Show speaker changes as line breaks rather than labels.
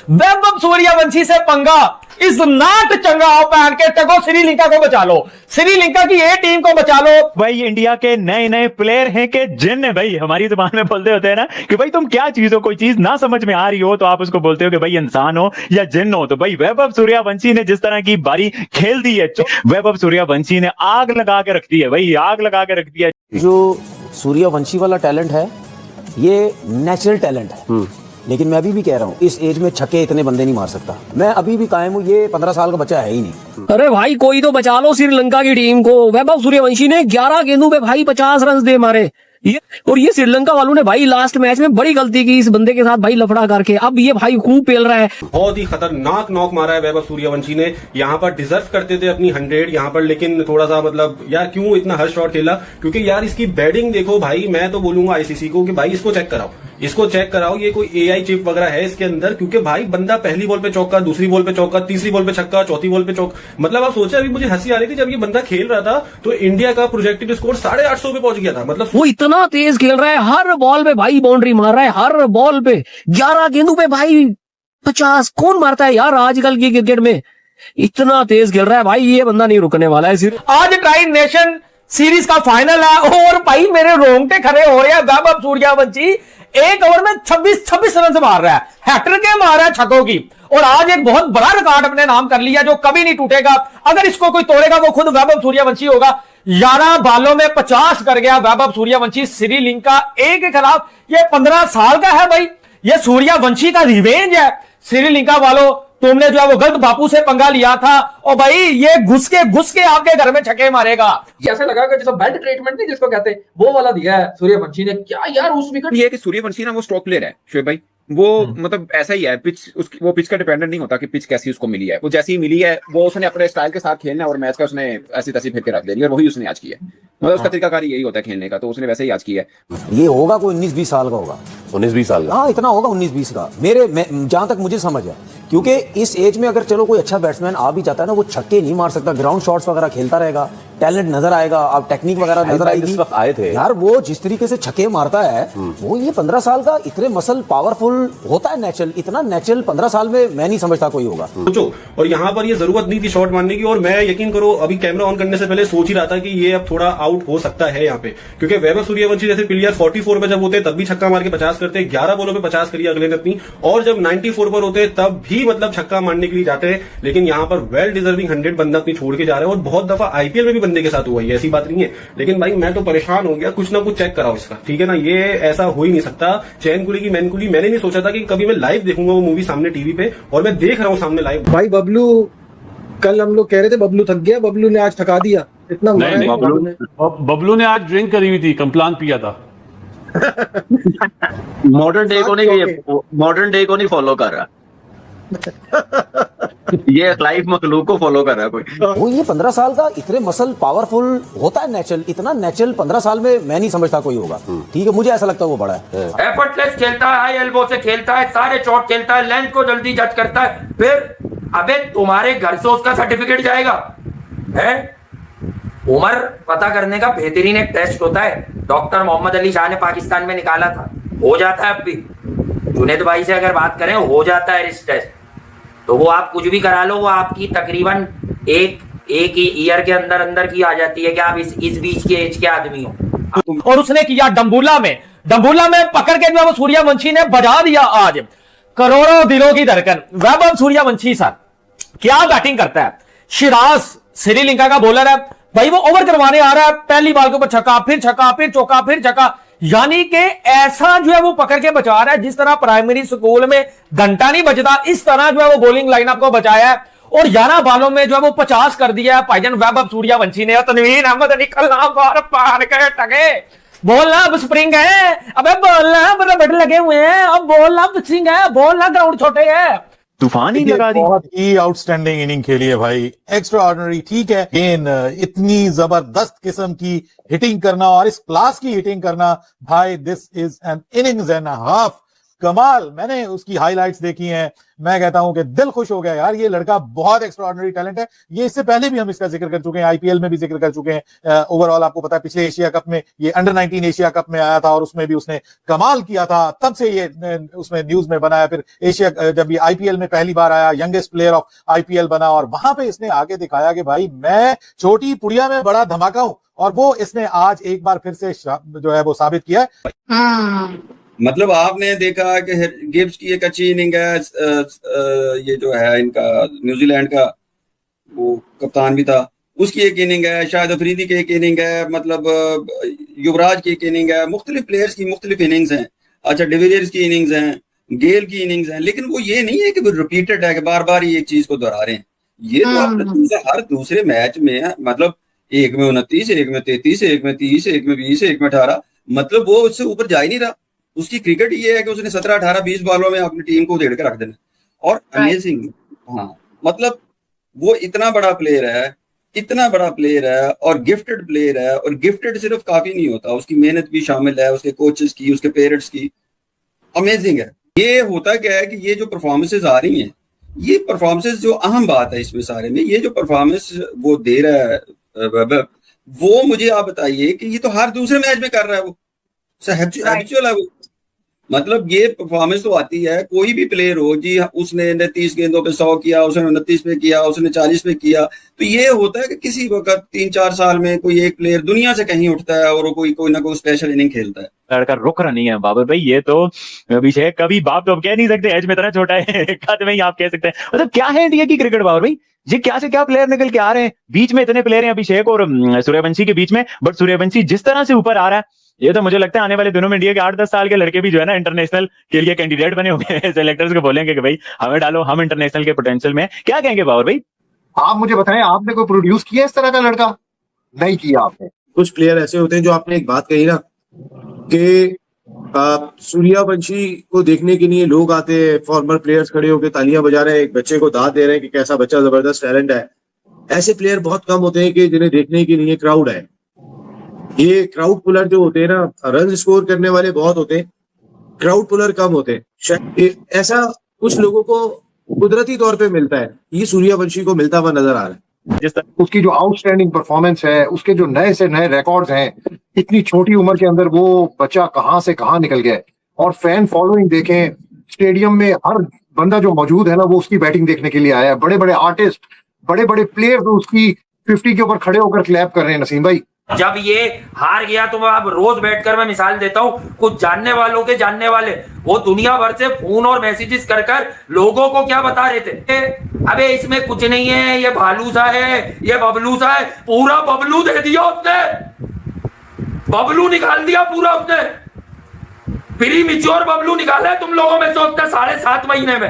वैभव सूर्यवंशी से पंगा इस नाट चंगा आओ पहन के टगो, श्रीलंका को बचा लो, श्रीलंका की ए टीम को बचा लो।
भाई इंडिया के नए नए प्लेयर हैं कि जिन है भाई, हमारी जुबान में बोलते होते हैं ना कि भाई तुम क्या चीज हो, कोई चीज ना समझ में आ रही हो तो आप उसको बोलते हो कि भाई इंसान हो या जिन हो। तो भाई वैभव सूर्यवंशी ने जिस तरह की बारी खेल दी है, वैभव सूर्यवंशी ने आग लगा के रख दी है भाई, आग लगा के रख दिया।
जो सूर्यवंशी वाला टैलेंट है ये नेचुरल टैलेंट है, लेकिन मैं अभी भी कह रहा हूँ इस एज में छक्के इतने बंदे नहीं मार सकता। मैं अभी भी कायम हूँ, ये 15 साल का बच्चा है ही नहीं।
अरे भाई कोई तो बचा लो श्रीलंका की टीम को। वैभव सूर्यवंशी ने 11 गेंदों पे भाई 50 रन दे मारे। ये श्रीलंका वालों ने भाई लास्ट मैच में बड़ी गलती की इस बंदे के साथ भाई लफड़ा करके। अब ये भाई खूब पेल रहा है।
बहुत ही खतरनाक नॉक मारा है वैभव सूर्यवंशी ने। यहाँ पर डिजर्व करते थे अपनी 100 यहाँ पर, लेकिन थोड़ा सा मतलब यार क्यों इतना हर शॉट खेला, क्योंकि यार इसकी बैटिंग देखो भाई। मैं तो बोलूंगा आईसीसी को कि भाई इसको चेक कराओ, इसको चेक कराओ, ये कोई एआई चिप वगैरह है इसके अंदर। क्योंकि भाई बंदा पहली बॉल पे चौका, दूसरी बॉल पे चौका, तीसरी बॉल पे छक्का, चौथी बॉल पे चौका। मतलब आप सोचे, अभी मुझे हंसी आ रही थी जब ये बंदा खेल रहा था तो इंडिया का प्रोजेक्टेड स्कोर 850 पे पहुंच गया था। मतलब
वो इतना तेज खेल रहा है, हर बॉल पे भाई बाउंड्री मार रहा है, हर बॉल पे 11 गेंदों पे भाई 50। कौन मारता है यार आजकल की क्रिकेट में, इतना तेज खेल रहा है भाई। ये बंदा नहीं रुकने वाला है। सिर्फ
आज ट्राई नेशन सीरीज का फाइनल है और भाई मेरे रोंगटे खड़े हो रहे हैं। वैभव सूर्यवंशी एक ओवर में 26 रन से मार रहा है, हैट्रिक के मार रहा है छक्कों की, और आज एक बहुत बड़ा रिकॉर्ड अपने नाम कर लिया जो कभी नहीं टूटेगा। अगर इसको कोई तोड़ेगा वो खुद वैभव सूर्यवंशी होगा। 11 बालों में 50 कर गया वैभव सूर्यवंशी श्रीलंका ए के खिलाफ। ये 15 साल का है भाई, ये सूर्यवंशी का रिवेंज है। श्रीलंका वालों, तुमने जो है वो गलत बापू से पंगा लिया था और भाई ये घुस के आपके घर में छक्के मारेगा।
ऐसा लगा कि जैसा बेल्ट ट्रीटमेंट नहीं जिसको कहते हैं वो वाला दिया है सूर्यवंशी ने। क्या यार उस विकेट,
ये कि सूर्यवंशी ना वो स्ट्रोक प्लेयर है शोएब भाई, वो मतलब ऐसा ही है। वो पिच का डिपेंडेंट नहीं होता कि पिच कैसी उसको मिली है, वो जैसी ही मिली है वो उसने अपने स्टाइल के साथ खेलना है और मैच का उसने ऐसी तैसी फेंक के रख देनी है, और वही उसने आज किया है। मतलब उसका तरीकाकार यही होता है खेलने का, तो उसने वैसे ही आज किया है।
ये होगा कोई 19-20 साल का होगा,
19-20 साल का,
हाँ इतना होगा 19-20 का जहां तक मुझे समझ है। क्योंकि इस एज में अगर चलो कोई अच्छा बैट्समैन आ भी जाता है ना, वो छक्के नहीं मार सकता, ग्राउंड शॉट्स वगैरह खेलता रहेगा, टैलेंट नजर आएगा, अब टेक्निक वगैरह नजर आएगी।
आए थे
यार वो जिस तरीके से छक्के मारता है वो, ये 15 साल का इतने मसल पावरफुल होता है नेचुरल, इतना नेचुरल 15 साल में मैं नहीं समझता कोई होगा।
सोचो, और यहाँ पर ये जरूरत नहीं थी शॉट मारने की। और मैं यकीन करो अभी कैमरा ऑन करने से पहले सोच ही रहा था कि ये अब थोड़ा आउट हो सकता है यहाँ पे, क्योंकि वैभव सूर्यवंशी जैसे प्लेयर 44 पे जब होते तब भी छक्का मार के 50 करते, 11 बॉलों पे 50 करिए अगले ने अपनी, और जब 94 पर होते तब भी मतलब छक्का मारने के लिए जाते हैं। लेकिन यहाँ पर वेल डिजर्विंग 100 बंदा अपनी छोड़ के जा रहा है, और बहुत दफा आईपीएल में भी बंदे के साथ हुआ है, ऐसी बात नहीं है। लेकिन भाई मैं तो परेशान हो गया, कुछ ना कुछ चेक कराओ इसका, ठीक है ना। ये ऐसा हो ही नहीं सकता। चैन कुली की मैन कुली, मैंने नहीं सोचा था कि कभी मैं लाइव देखूंगा वो मूवी सामने टीवी पे, और मैं देख रहा हूँ सामने लाइव।
भाई बबलू, कल हम लोग कह रहे थे बबलू थक गया, बबलू ने आज थका दिया। इतना
नहीं, बबलू ने आज ड्रिंक करी हुई थी, कम्प्लान पिया था।
मॉडर्न डे को नहीं फॉलो कर रहा ये लाइफ मखलूक को फॉलो कर रहा है कोई।
वो ये 15 साल का इतने मसल पावरफुल होता है नेचुरल, इतना नेचुरल 15 साल में मैं नहीं समझता कोई होगा। ठीक है, मुझे ऐसा लगता है वो बड़ा है।
एफर्टलेस खेलता है, हाई एल्बो से खेलता है, सारे शॉट खेलता है, लेंथ को जल्दी जज करता है। फिर अबे तुम्हारे घर से उसका सर्टिफिकेट जाएगा है। उम्र पता करने का बेहतरीन एक टेस्ट होता है, डॉक्टर मोहम्मद अली शाह ने पाकिस्तान में निकाला था, हो जाता है। अब भी जुनेद भाई से अगर बात करें हो जाता है रिस्ट टेस्ट, तो वो आप कुछ भी करा लो, वो आपकी तकरीबन एक ईयर के अंदर की आ जाती है कि आप इस बीच के एज के आदमी हो।
और उसने किया डंबूला में पकड़ के जो सूर्यवंशी ने बजा दिया आज करोड़ों दिलों की धड़कन। वैभव सूर्यवंशी सर क्या बैटिंग करता है। शिराज श्रीलंका का बॉलर है भाई, वो ओवर करवाने आ रहा है, पहली बॉल के ऊपर छक्का, फिर छक्का, फिर चौका, फिर छक्का, यानी कि ऐसा जो है वो पकड़ के बचा रहा है जिस तरह प्राइमरी स्कूल में घंटा नहीं बजता, इस तरह जो है वो बॉलिंग लाइनअप को बचाया है। और 11 बालों में जो है वो 50 कर दिया है भाईजान वैभव सूर्यवंशी ने। तनवीर अहमद निकलना बार पार के टके, बोलना अब स्प्रिंग है, अबे बोलना मतलब लगे हुए हैं, अब बोलना पिचिंग है, बोलना ग्राउंड छोटे है।
तूफान ही लगा दी।
बहुत ही आउटस्टैंडिंग इनिंग खेली है भाई, एक्स्ट्रा ऑर्डिनरी। ठीक है, इतनी जबरदस्त किस्म की हिटिंग करना और इस क्लास की हिटिंग करना भाई, this is an innings and half कमाल। मैंने उसकी हाइलाइट्स देखी हैं, मैं कहता हूं कि दिल खुश हो गया यार, ये लड़का बहुत एक्स्ट्राऑर्डिनरी टैलेंट है। ये इससे पहले भी हम इसका जिक्र कर चुके हैं, आईपीएल में भी जिक्र कर चुके हैं। ओवरऑल आपको पता है पिछले एशिया कप में, ये अंडर 19 एशिया कप में आया था और उसमें भी उसने कमाल किया था, तब से ये उसमें न्यूज में बनाया। फिर एशिया जब ये आईपीएल में पहली बार आया, यंगेस्ट प्लेयर ऑफ आईपीएल बना और वहां पे इसने आगे दिखाया कि भाई मैं छोटी पुड़िया में बड़ा धमाका हूं, और वो इसने आज एक बार फिर से जो है वो साबित किया है।
मतलब आपने देखा कि गिब्स की एक अच्छी इनिंग है, ये जो है इनका न्यूजीलैंड का वो कप्तान भी था, उसकी एक इनिंग है, शायद अफरीदी की एक इनिंग है, मतलब युवराज की एक इनिंग है, मुख्तलिफ प्लेयर्स की मुख्तलिफ इनिंग्स हैं। अच्छा, डिविलियर्स की इनिंग्स हैं, गेल की इनिंग्स हैं, लेकिन वो ये नहीं है कि वो रिपीटेड है कि बार बार ये एक चीज को दोहरा रहे हैं। ये तो आपने हर दूसरे मैच में है, मतलब एक में 29, एक में 33, एक में 30, एक में 20, एक में 18, मतलब वो उससे ऊपर जा ही नहीं रहा। उसकी क्रिकेट ये है कि उसने 17, 18, 20 बॉलों में अपनी टीम को उधेड़ के रख देना, और अमेजिंग। हाँ, मतलब वो इतना बड़ा प्लेयर है, इतना बड़ा प्लेयर है और गिफ्टेड प्लेयर है, और गिफ्टेड सिर्फ काफी नहीं होता, उसकी मेहनत भी शामिल है, उसके कोचेस की, उसके पेरेंट्स की। अमेजिंग है। ये होता क्या है कि ये जो परफॉर्मेंसेज आ रही हैं, ये परफॉर्मेंसेज जो अहम बात है इसमें सारे में, ये जो परफॉर्मेंस वो दे रहा है वो मुझे आप बताइए कि ये तो हर दूसरे मैच में कर रहा है, वो हैबिचुअल है वो। मतलब ये परफॉर्मेंस तो आती है, कोई भी प्लेयर हो जी, उसने 30 गेंदों पे 100 किया, उसने 29 पे किया, उसने 40 पे किया, तो ये होता है कि किसी वक्त 3-4 साल में कोई एक प्लेयर दुनिया से कहीं उठता है और कोई ना कोई स्पेशल इनिंग खेलता है।
लड़का रुक रहा नहीं है बाबर भाई, ये तो अभिषेक कभी बाप तो अब कह नहीं सकते, एज में इतना छोटा है, कद में ही आप कह सकते हैं। मतलब क्या है इंडिया की क्रिकेट बाबर भाई, ये क्या से क्या प्लेयर निकल के आ रहे हैं, बीच में इतने प्लेयर हैं अभिषेक और सूर्यवंशी के बीच में, बट सूर्यवंशी जिस तरह से ऊपर आ रहा है, ये तो मुझे लगता है आने वाले दिनों में इंडिया के 8-10 साल के लड़के भी जो है ना इंटरनेशनल के लिए कैंडिडेट बने होंगे, सिलेक्टर्स को बोलेंगे कि भाई हमें डालो, हम इंटरनेशनल के पोटेंशियल में। क्या कहेंगे बाबर भाई?
आप मुझे बताएं, आपने कोई प्रोड्यूस किया इस तरह का लड़का? नहीं किया आपने।
कुछ प्लेयर ऐसे होते हैं जो आपने एक बात कही ना कि सूर्यवंशी को देखने के लिए लोग आते हैं, फॉर्मर प्लेयर्स खड़े होकर तालियां बजा रहे हैं, एक बच्चे को दाद दे रहे हैं कि कैसा बच्चा जबरदस्त टैलेंट है। ऐसे प्लेयर बहुत कम होते हैं कि जिन्हें देखने के लिए क्राउड है। ये क्राउड पुलर जो होते हैं ना, रन स्कोर करने वाले बहुत होते हैं, क्राउड पुलर कम होते हैं। ऐसा कुछ लोगों को कुदरती तौर पे मिलता है, ये सूर्यवंशी को मिलता हुआ नजर आ रहा है।
जिस तरह उसकी जो आउटस्टैंडिंग परफॉर्मेंस है, उसके जो नए से नए रिकॉर्ड्स हैं, इतनी छोटी उम्र के अंदर वो बच्चा कहां से कहां निकल गया है। और फैन फॉलोइंग देखें, स्टेडियम में हर बंदा जो मौजूद है ना, वो उसकी बैटिंग देखने के लिए आया है। बड़े बड़े आर्टिस्ट, बड़े बड़े प्लेयर तो उसकी 50 के ऊपर खड़े होकर क्लैप कर रहे हैं। नसीम भाई,
जब ये हार गया तो मैं अब रोज बैठकर मैं मिसाल देता हूं, कुछ जानने वालों के जानने वाले वो दुनिया भर से फोन और मैसेजेस कर कर लोगों को क्या बता रहे थे, अबे इसमें कुछ नहीं है, ये भालू सा है, ये बबलू सा है। पूरा बबलू दे दिया उसने, बबलू निकाल दिया पूरा उसने, प्री मिच्योर बबलू निकाला है तुम लोगों में से उसने 7.5 महीने में।